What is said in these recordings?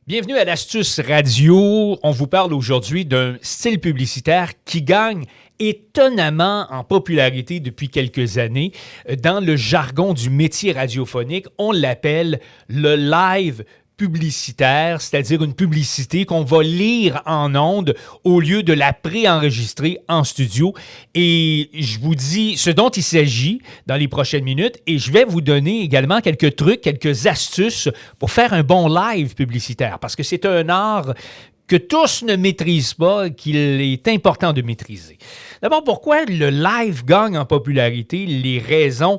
Bienvenue à l'Astuce Radio. On vous parle aujourd'hui d'un style publicitaire qui gagne étonnamment en popularité depuis quelques années. Dans le jargon du métier radiophonique, on l'appelle le live publicitaire, c'est-à-dire une publicité qu'on va lire en ondes au lieu de la préenregistrer en studio. Et je vous dis ce dont il s'agit dans les prochaines minutes et je vais vous donner également quelques trucs, quelques astuces pour faire un bon live publicitaire parce que c'est un art que tous ne maîtrisent pas, qu'il est important de maîtriser. D'abord, pourquoi le live gagne en popularité? Les raisons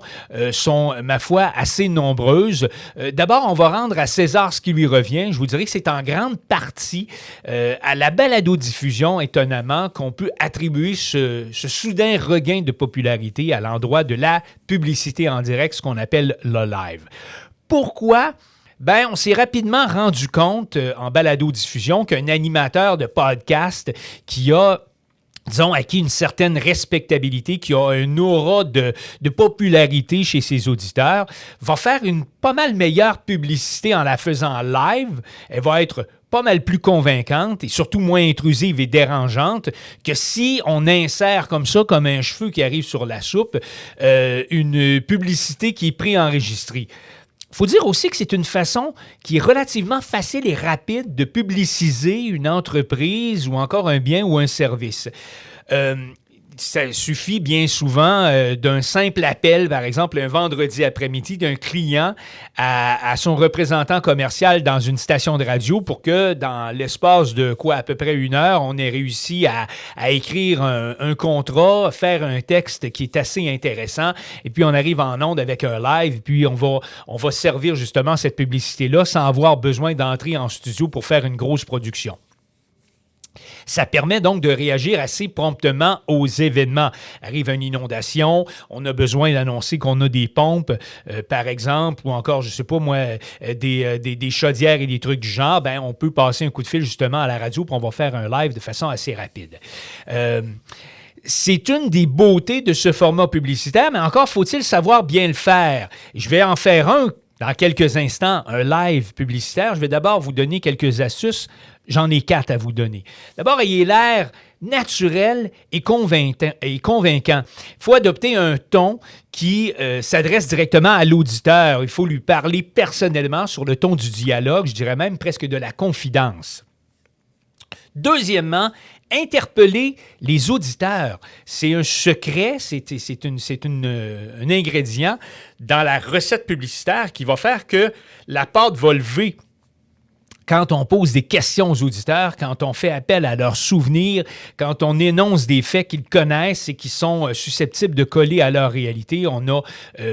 sont, ma foi, assez nombreuses. D'abord, on va rendre à César ce qui lui revient. Je vous dirais que c'est en grande partie à la balado-diffusion, étonnamment, qu'on peut attribuer ce soudain regain de popularité à l'endroit de la publicité en direct, ce qu'on appelle le live. Pourquoi? On s'est rapidement rendu compte en balado-diffusion qu'un animateur de podcast qui a disons, acquis une certaine respectabilité, qui a un aura de popularité chez ses auditeurs, va faire une pas mal meilleure publicité en la faisant live. Elle va être pas mal plus convaincante et surtout moins intrusive et dérangeante que si on insère comme ça, comme un cheveu qui arrive sur la soupe, une publicité qui est préenregistrée. Il faut dire aussi que c'est une façon qui est relativement facile et rapide de publiciser une entreprise ou encore un bien ou un service. Ça suffit bien souvent d'un simple appel, par exemple, un vendredi après-midi d'un client à son représentant commercial dans une station de radio pour que, dans l'espace de à peu près 1 heure, on ait réussi à écrire un contrat, faire un texte qui est assez intéressant, et puis on arrive en onde avec un live, et puis on va servir justement cette publicité-là sans avoir besoin d'entrer en studio pour faire une grosse production. Ça permet donc de réagir assez promptement aux événements. Arrive une inondation, on a besoin d'annoncer qu'on a des pompes, par exemple, ou encore, je ne sais pas moi, des chaudières et des trucs du genre. On peut passer un coup de fil justement à la radio, puis on va faire un live de façon assez rapide. C'est une des beautés de ce format publicitaire, mais encore faut-il savoir bien le faire. Je vais en faire un dans quelques instants, un live publicitaire. Je vais d'abord vous donner quelques astuces. J'en ai 4 à vous donner. D'abord, ayez l'air naturel et convaincant. Il faut adopter un ton qui s'adresse directement à l'auditeur. Il faut lui parler personnellement sur le ton du dialogue, je dirais même presque de la confidence. Deuxièmement, interpeller les auditeurs. C'est un secret, c'est un ingrédient dans la recette publicitaire qui va faire que la pâte va lever. Quand on pose des questions aux auditeurs, quand on fait appel à leurs souvenirs, quand on énonce des faits qu'ils connaissent et qui sont susceptibles de coller à leur réalité, on a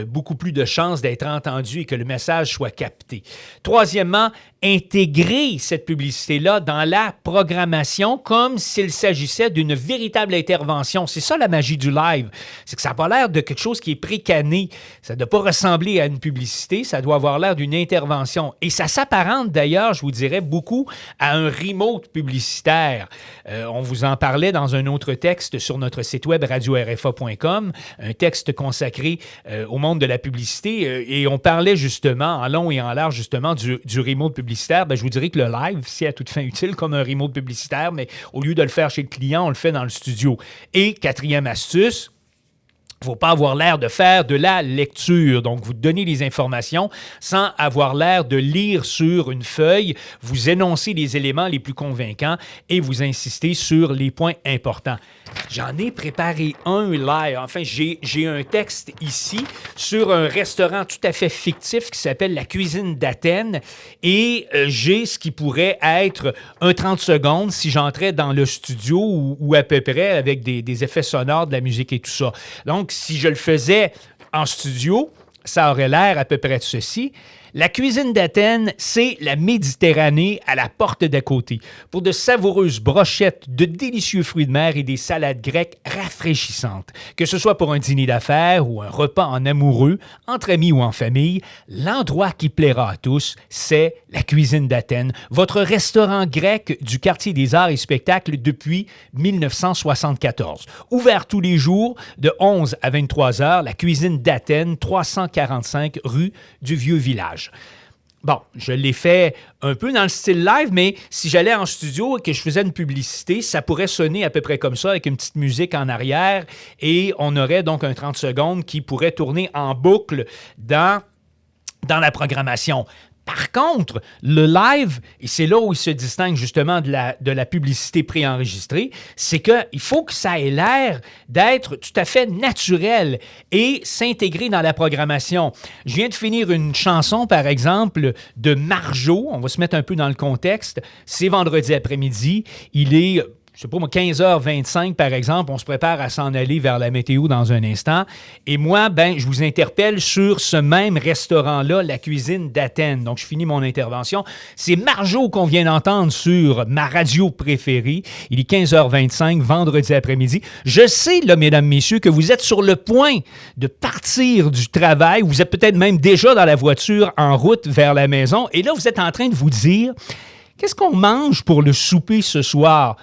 beaucoup plus de chances d'être entendu et que le message soit capté. Troisièmement, intégrer cette publicité-là dans la programmation comme s'il s'agissait d'une véritable intervention. C'est ça la magie du live. C'est que ça n'a pas l'air de quelque chose qui est précané. Ça ne doit pas ressembler à une publicité, ça doit avoir l'air d'une intervention. Et ça s'apparente d'ailleurs, je vous dirais, beaucoup à un remote publicitaire. On vous en parlait dans un autre texte sur notre site web radio-rfa.com, un texte consacré au monde de la publicité, et on parlait justement en long et en large justement du remote publicitaire. Je vous dirais que le live, c'est à toute fin utile comme un remote publicitaire, mais au lieu de le faire chez le client, on le fait dans le studio. Et quatrième astuce, il ne faut pas avoir l'air de faire de la lecture. Donc, vous donnez les informations sans avoir l'air de lire sur une feuille. Vous énoncez les éléments les plus convaincants et vous insistez sur les points importants. J'en ai préparé un live. Enfin, j'ai un texte ici sur un restaurant tout à fait fictif qui s'appelle La Cuisine d'Athènes et j'ai ce qui pourrait être un 30 secondes si j'entrais dans le studio ou à peu près avec des effets sonores, de la musique et tout ça. Donc, si je le faisais en studio, ça aurait l'air à peu près de ceci. La cuisine d'Athènes, c'est la Méditerranée à la porte d'à côté. Pour de savoureuses brochettes, de délicieux fruits de mer et des salades grecques rafraîchissantes. Que ce soit pour un dîner d'affaires ou un repas en amoureux, entre amis ou en famille, l'endroit qui plaira à tous, c'est la cuisine d'Athènes, votre restaurant grec du quartier des arts et spectacles depuis 1974. Ouvert tous les jours de 11 à 23 heures, la cuisine d'Athènes, 345 rue du Vieux-Village. Bon, je l'ai fait un peu dans le style live, mais si j'allais en studio et que je faisais une publicité, ça pourrait sonner à peu près comme ça, avec une petite musique en arrière, et on aurait donc un 30 secondes qui pourrait tourner en boucle dans la programmation. Par contre, le live, et c'est là où il se distingue justement de la publicité préenregistrée, c'est qu'il faut que ça ait l'air d'être tout à fait naturel et s'intégrer dans la programmation. Je viens de finir une chanson, par exemple, de Marjo. On va se mettre un peu dans le contexte. C'est vendredi après-midi. Il est... je sais pas moi, 15h25 par exemple, on se prépare à s'en aller vers la météo dans un instant. Et moi, je vous interpelle sur ce même restaurant-là, la cuisine d'Athènes. Donc, je finis mon intervention. C'est Marjo qu'on vient d'entendre sur ma radio préférée. Il est 15h25, vendredi après-midi. Je sais, là, mesdames, messieurs, que vous êtes sur le point de partir du travail. Vous êtes peut-être même déjà dans la voiture en route vers la maison. Et là, vous êtes en train de vous dire, qu'est-ce qu'on mange pour le souper ce soir?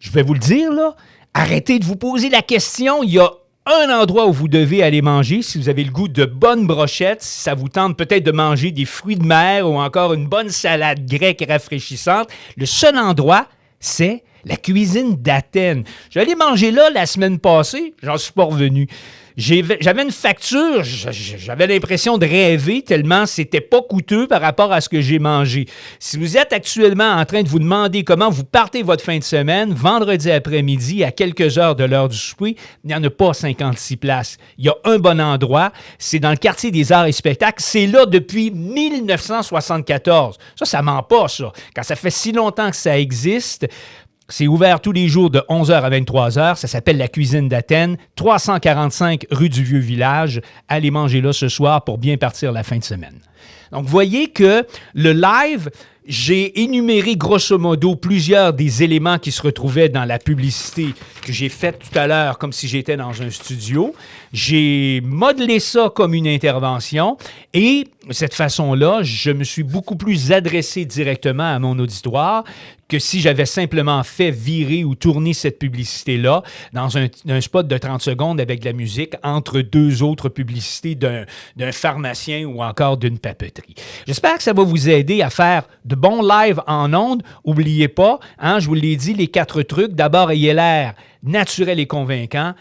Je vais vous le dire, là, arrêtez de vous poser la question. Il y a un endroit où vous devez aller manger si vous avez le goût de bonnes brochettes, si ça vous tente peut-être de manger des fruits de mer ou encore une bonne salade grecque rafraîchissante. Le seul endroit, c'est la cuisine d'Athènes. J'allais manger là la semaine passée, j'en suis pas revenu. J'avais une facture, j'avais l'impression de rêver tellement c'était pas coûteux par rapport à ce que j'ai mangé. Si vous êtes actuellement en train de vous demander comment vous partez votre fin de semaine, vendredi après-midi, à quelques heures de l'heure du souper, il n'y en a pas 56 places. Il y a un bon endroit, c'est dans le quartier des Arts et Spectacles. C'est là depuis 1974. Ça ment pas, ça. Quand ça fait si longtemps que ça existe... C'est ouvert tous les jours de 11h à 23h. Ça s'appelle la Cuisine d'Athènes, 345 rue du Vieux-Village. Allez manger là ce soir pour bien partir la fin de semaine. Donc, voyez que le live, j'ai énuméré grosso modo plusieurs des éléments qui se retrouvaient dans la publicité que j'ai faite tout à l'heure comme si j'étais dans un studio. J'ai modelé ça comme une intervention et de cette façon-là, je me suis beaucoup plus adressé directement à mon auditoire que si j'avais simplement fait virer ou tourner cette publicité-là dans un spot de 30 secondes avec de la musique entre deux autres publicités d'un pharmacien ou encore d'une papeterie. J'espère que ça va vous aider à faire de bons lives en ondes. N'oubliez pas, je vous l'ai dit, les 4 trucs. D'abord, ayez l'air naturel et convaincant.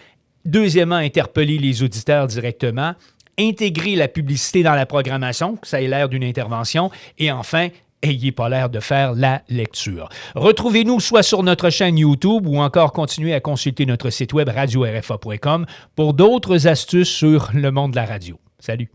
Deuxièmement, interpeller les auditeurs directement. Intégrer la publicité dans la programmation, que ça ait l'air d'une intervention. Et enfin, ayez pas l'air de faire la lecture. Retrouvez-nous soit sur notre chaîne YouTube ou encore continuez à consulter notre site web radio-rfa.com pour d'autres astuces sur le monde de la radio. Salut!